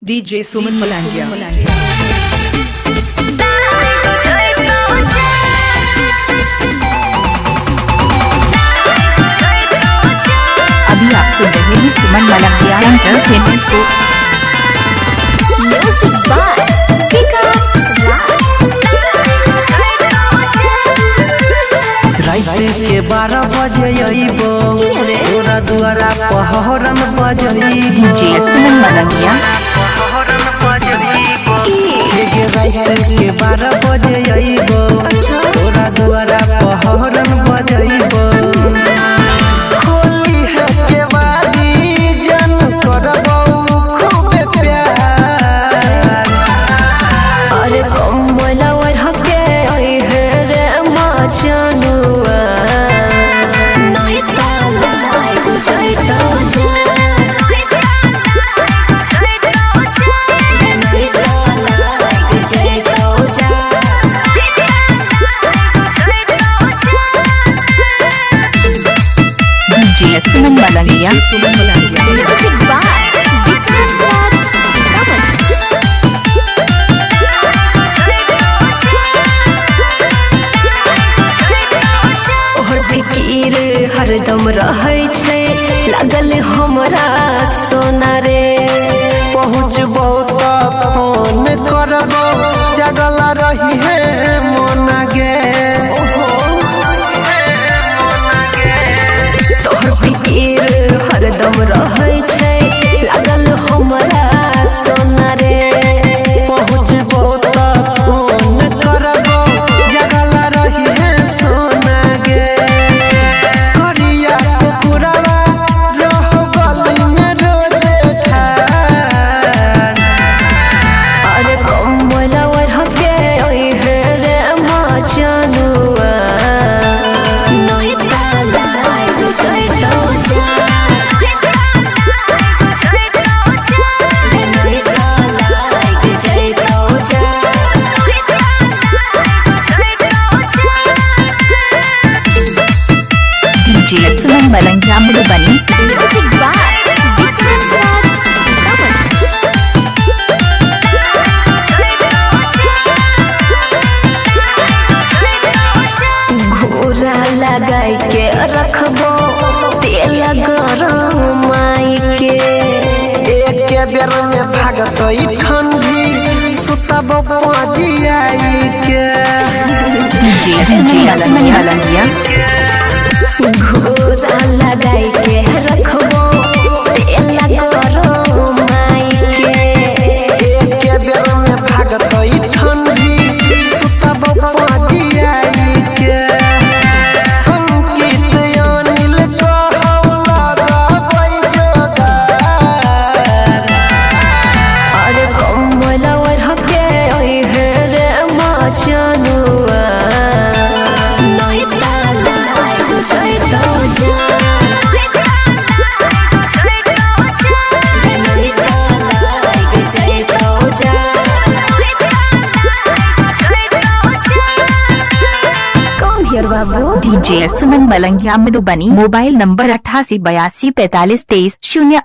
DJ Suman Malangia. अभी आप सुन रहे हैं Suman Malangia entertainment show. Music by Vikas Raj. रात के 12 बजे अइबो तोरा दुआरा पहरन बजइबो। DJ सुमन मलंगिया। रात के 12 बजे अइबो तोरा दुआरा पहरन बजइबो। खोली है के वादी जन करबो खूब प्यार। अरे कमला वर हके आई है रे मचनुआ नहीं ताला बुझै तो जा नहीं ताला बुझै तो जा। DJ Suman Malangia. Suman Malangia. Music by Vikas Raj. ओहर फिकीर हरदम रहै छै लागल हमरा सोना रे। पहुँचबो तो फोन करबो जगल रही है मोना गे। तोहर फिकीर हरदम रहै छै लागल हमरा सोना रे। पहुँचबो तो फोन करबो जगल रही है सोना गे। करिया कुकुरवा रहो गली में रोजे ठार। अरे कमला वर हके ओइ हे रे मचनुआ नहीं ताला बुझै तो जा नहीं ताला बुझै तो जा। DJ Suman Malangia Madhubani. Music by Vikas Raj. घोरा लगाई के रखबो तेल गरम माई के। एक बेर में भागत ठंडी सुतबो पजियाई के। DJ सुमन मलंगिया। घोरा लगाई के रखबो तेल गरम माई के। एक बेर में भागत ठंडी सुतबो पजियाई के। हम गीत अनिल कहौला दबै जोगार। अरे कमला वर हके ओइ हे रे मचनुआ नहीं ताला बुझै तो जा नहीं ताला बुझै तो जा। कम हियर बाबू। DJ Suman Malangia Madhubani. Mobile number 88 82 45 23 0।